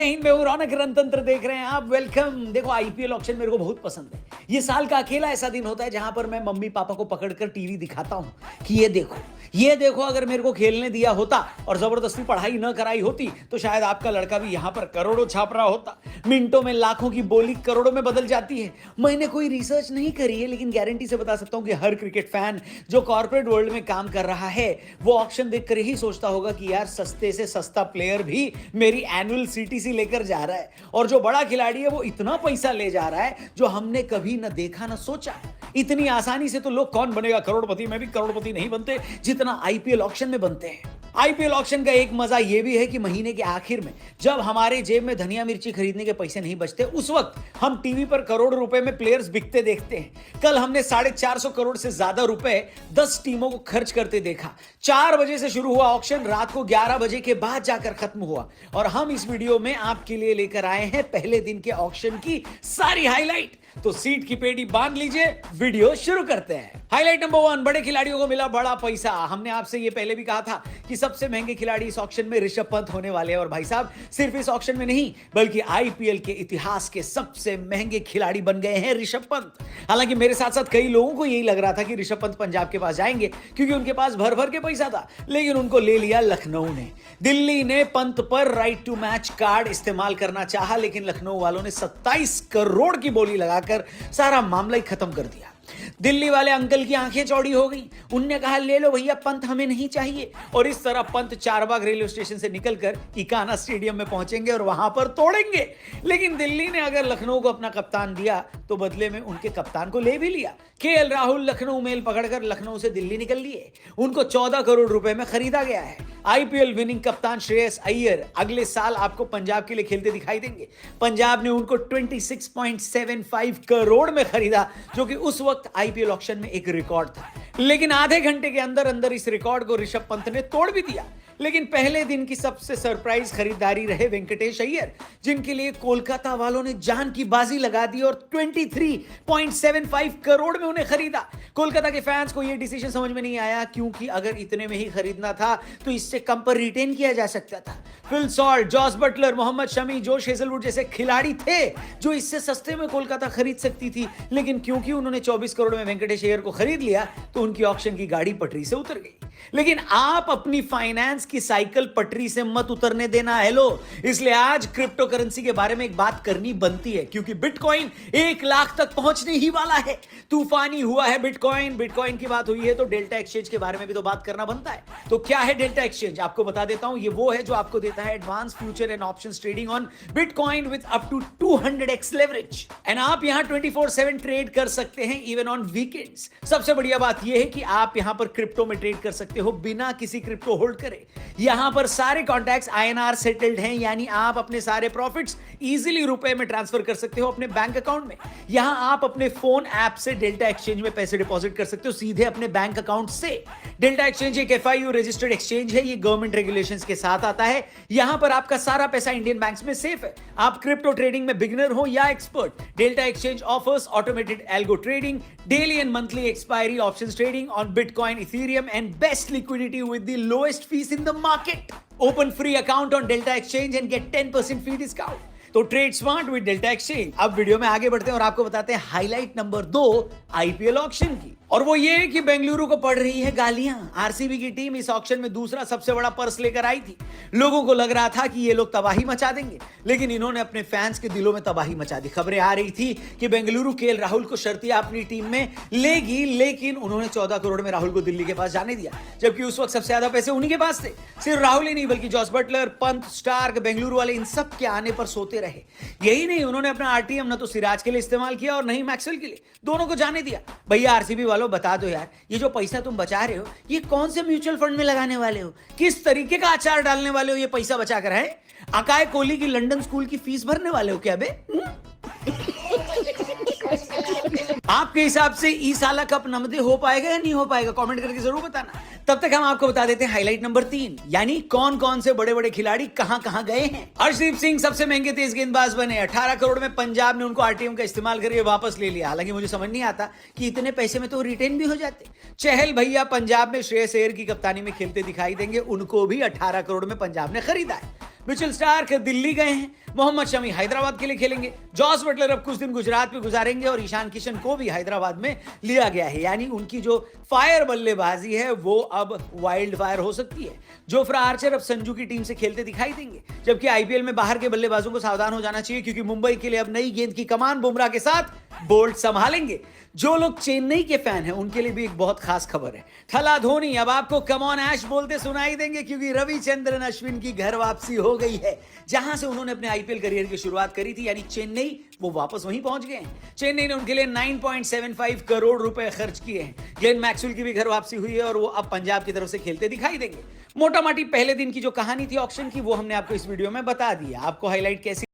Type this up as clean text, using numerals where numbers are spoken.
मैं हूं रौनक रणतंत्र देख रहे हैं आप। वेलकम। देखो आईपीएल ऑक्शन मेरे को बहुत पसंद है। ये साल का अकेला ऐसा दिन होता है जहां पर मैं मम्मी पापा को पकड़कर टीवी दिखाता हूं कि ये देखो अगर मेरे को खेलने दिया होता और जबरदस्ती पढ़ाई न कराई होती तो शायद आपका लड़का भी यहां पर करोड़ों छाप रहा होता। मिनटों में लाखों की बोली करोड़ों में बदल जाती है। मैंने कोई रिसर्च नहीं करी है लेकिन गारंटी से बता सकता हूं कि हर क्रिकेट फैन जो कॉर्पोरेट वर्ल्ड में काम कर रहा है वो ऑक्शन देखकर ही सोचता होगा कि यार सस्ते से सस्ता प्लेयर भी मेरी एनुअल सीटीसी लेकर जा रहा है और जो बड़ा खिलाड़ी है वो इतना पैसा ले जा रहा है जो हमने कभी न देखा न सोचा। इतनी आसानी से तो लोग कौन बनेगा करोड़पति में भी करोड़पति नहीं बनते जितना आईपीएल ऑक्शन में बनते हैं। आईपीएल ऑक्शन का एक मजा यह भी है कि महीने के आखिर में जब हमारे जेब में धनिया मिर्ची खरीदने के पैसे नहीं बचते उस वक्त हम टीवी पर करोड़ रुपए में प्लेयर्स बिकते देखते हैं। कल हमने 450 करोड़ से ज्यादा रुपए 10 टीमों को खर्च करते देखा। 4 बजे से शुरू हुआ ऑक्शन रात को 11 बजे के बाद जाकर खत्म हुआ और हम इस वीडियो में आपके लिए लेकर आए हैं पहले दिन के ऑक्शन की सारी हाईलाइट। तो सीट की पेटी बांध लीजिए, वीडियो शुरू करते हैं। हाईलाइट नंबर 1, बड़े खिलाड़ियों को मिला बड़ा पैसा। हमने आपसे ये पहले भी कहा था कि सबसे महंगे खिलाड़ी इस ऑक्शन में ऋषभ पंत होने वाले हैं और भाई साहब सिर्फ इस ऑक्शन में नहीं बल्कि आईपीएल के इतिहास के सबसे महंगे खिलाड़ी बन गए हैं ऋषभ पंत। हालांकि मेरे साथ साथ कई लोगों को यही लग रहा था कि ऋषभ पंत पंजाब के पास जाएंगे क्योंकि उनके पास भर भर के पैसा था, लेकिन उनको ले लिया लखनऊ ने। दिल्ली ने पंत पर राइट टू मैच कार्ड इस्तेमाल करना चाहा लेकिन लखनऊ वालों ने 27 करोड़ की बोली लगाकर सारा मामला ही खत्म कर दिया। दिल्ली वाले अंकल की आंखें चौड़ी हो गई। उनने कहा ले लो भैया पंत हमें नहीं चाहिए और इस तरह पंत चारबाग रेलवे स्टेशन से निकलकर इकाना स्टेडियम में पहुंचेंगे और वहां पर तोड़ेंगे। लेकिन दिल्ली ने अगर लखनऊ को अपना कप्तान दिया तो बदले में उनके कप्तान को ले भी लिया। केएल राहुल लखनऊ मेल पकड़कर लखनऊ से दिल्ली निकल लिए। उनको 14 करोड़ रुपए में खरीदा गया है। आईपीएल विनिंग कप्तान श्रेयस अय्यर अगले साल आपको पंजाब के लिए खेलते दिखाई देंगे। पंजाब ने उनको 26.75 करोड़ में खरीदा जो कि उस वक्त आईपीएल ऑक्शन में एक रिकॉर्ड था। लेकिन आधे घंटे के अंदर अंदर इस रिकॉर्ड को ऋषभ पंत ने तोड़ भी दिया। लेकिन पहले दिन की सबसे सरप्राइज खरीदारी रहे वेंकटेश अय्यर जिनके लिए कोलकाता वालों ने जान की बाजी लगा दी और 23.75 करोड़ में उन्हें खरीदा। कोलकाता के फैंस को यह डिसीजन समझ में नहीं आया क्योंकि अगर इतने में ही खरीदना था तो इससे कम पर रिटेन किया जा सकता था। Phil Salt, Jos Buttler, Mohammed Shami, Josh Hazlewood जैसे खिलाड़ी थे जो इससे सस्ते में कोलकाता खरीद सकती थी, लेकिन क्योंकि उन्होंने 24 करोड़ में वेंकटेश अय्यर को खरीद लिया तो उनकी ऑक्शन की गाड़ी पटरी से उतर गई। लेकिन आप अपनी फाइनेंस की साइकिल पटरी से मत उतरने देना। हेलो, इसलिए आज क्रिप्टो करेंसी के बारे में एक बात करनी बनती है क्योंकि बिटकॉइन 1 लाख तक पहुंचने ही वाला है। तूफानी हुआ है बिटकॉइन की बात हुई है तो डेल्टा एक्सचेंज के बारे में भी तो बात करना बनता है। तो क्या है डेल्टा एक्सचेंज, आपको बता देता हूं। ये वो है जो आपको देता है advance future and options trading on bitcoin with up to 200x leverage and आप यहां 24/7 ट्रेड कर सकते हैं इवन ऑन वीकेंड्स। सबसे बढ़िया बात यह है कि आप यहां पर क्रिप्टो में ट्रेड कर सकते हो बिना किसी क्रिप्टो होल्ड करे। यहां पर सारे कॉन्टैक्ट्स आईएनआर सेटल्ड हैं, यानी आप अपने सारे प्रॉफिट्स इजीली रुपए में ट्रांसफर कर सकते हो अपने बैंक अकाउंट में। यहां आप अपने फोन ऐप से डेल्टा एक्सचेंज में पैसे डिपॉजिट कर सकते हो सीधे अपने बैंक अकाउंट से। डेल्टा एक्सचेंज एक एफआईयू रजिस्टर्ड एक्सचेंज है। ये गवर्नमेंट रेगुलेशंस के साथ आता है। यहां पर आपका सारा पैसा इंडियन बैंक्स में सेफ है। आप क्रिप्टो ट्रेडिंग में बिगिनर हो या expert, delta exchange offers automated algo trading, daily and monthly expiry options trading on bitcoin, Ethereum and best liquidity with the lowest fees in the market. Open free account on Delta Exchange and get 10% fee discount. तो trade smart with delta exchange. अब video में आगे बढ़ते हैं और आपको बताते हैं हाईलाइट नंबर 2 आईपीएल ऑक्शन की, और वो ये कि बेंगलुरु को पड़ रही है गालियां। आरसीबी की टीम इस ऑक्शन में दूसरा सबसे बड़ा पर्स लेकर आई थी। लोगों को लग रहा था कि ये लोग तबाही मचा देंगे, लेकिन इन्होंने अपने फैंस के दिलों में तबाही मचा दी। खबरें आ रही थी कि बेंगलुरु केएल राहुल को शर्तिया अपनी टीम में लेगी, लेकिन उन्होंने 14 करोड़ में राहुल को दिल्ली के पास जाने दिया, जबकि उस वक्त सबसे ज्यादा पैसे उन्हीं के पास थे। सिर्फ राहुल ही नहीं बल्कि Jos Buttler, Pant, Starc, Bengaluru वाले इन सब के आने पर सोते रहे। यही नहीं, उन्होंने अपना आरटीएम न तो सिराज के लिए इस्तेमाल किया और नहीं मैक्सवेल के लिए, दोनों को जाने दिया। भैया आरसीबी वालों बता दो यार, ये जो पैसा तुम बचा रहे हो ये कौन से म्यूचुअल फंड में लगाने वाले हो, किस तरीके का अचार डालने वाले हो ये पैसा बचा कर? है अकाय कोहली की लंदन स्कूल की फीस भरने वाले हो क्या बे? आपके हिसाब से ई साला कप नमदे हो पाएगा या नहीं हो पाएगा, कमेंट करके जरूर बताना। तब तक हम आपको बता देते हैं हाईलाइट नंबर 3, यानी कौन कौन से बड़े बड़े खिलाड़ी कहां कहां गए हैं। हर्षदीप सिंह सबसे महंगे तेज गेंदबाज बने। 18 करोड़ में पंजाब ने उनको आरटीएम का इस्तेमाल करके वापस ले लिया। हालांकि मुझे समझ नहीं आता कि इतने पैसे में तो रिटेन भी हो जाते। चहल भैया पंजाब में श्रेयस अय्यर की कप्तानी में खेलते दिखाई देंगे, उनको भी 18 करोड़ में पंजाब ने खरीदा है। मिचेल स्टार्क दिल्ली गए हैं। मोहम्मद शमी हैदराबाद के लिए खेलेंगे, जॉस बटलर अब कुछ दिन गुजरात में गुजारेंगे और ईशान किशन को भी हैदराबाद में लिया गया है। यानी उनकी जो फायर बल्लेबाजी है वो अब वाइल्ड फायर हो सकती है। जोफ्रा आर्चर अब संजू की टीम से खेलते दिखाई देंगे, जबकि आईपीएल में बाहर के बल्लेबाजों को सावधान हो जाना चाहिए, क्योंकि मुंबई के लिए अब नई गेंद की कमान बुमराह के साथ बोल्ट संभालेंगे। जो लोग चेन्नई के फैन हैं उनके लिए भी एक बहुत खास खबर है। थला धोनी अब आपको कम ऑन ऐश बोलते सुनाई देंगे, क्योंकि रविचंद्रन अश्विन की घर वापसी हो गई है। जहां से उन्होंने अपने आईपीएल करियर की शुरुआत करी थी, यानी चेन्नई, वो वापस वहीं पहुंच गए हैं। चेन्नई ने उनके लिए 9.75 करोड़ रुपए खर्च किए हैं। ग्लेन मैक्सवेल की भी घर वापसी हुई है और वो अब पंजाब की तरफ से खेलते दिखाई देंगे। मोटा माटी पहले दिन की जो कहानी थी ऑक्शन की, वो हमने आपको इस वीडियो में बता दी है। आपको हाईलाइट कैसी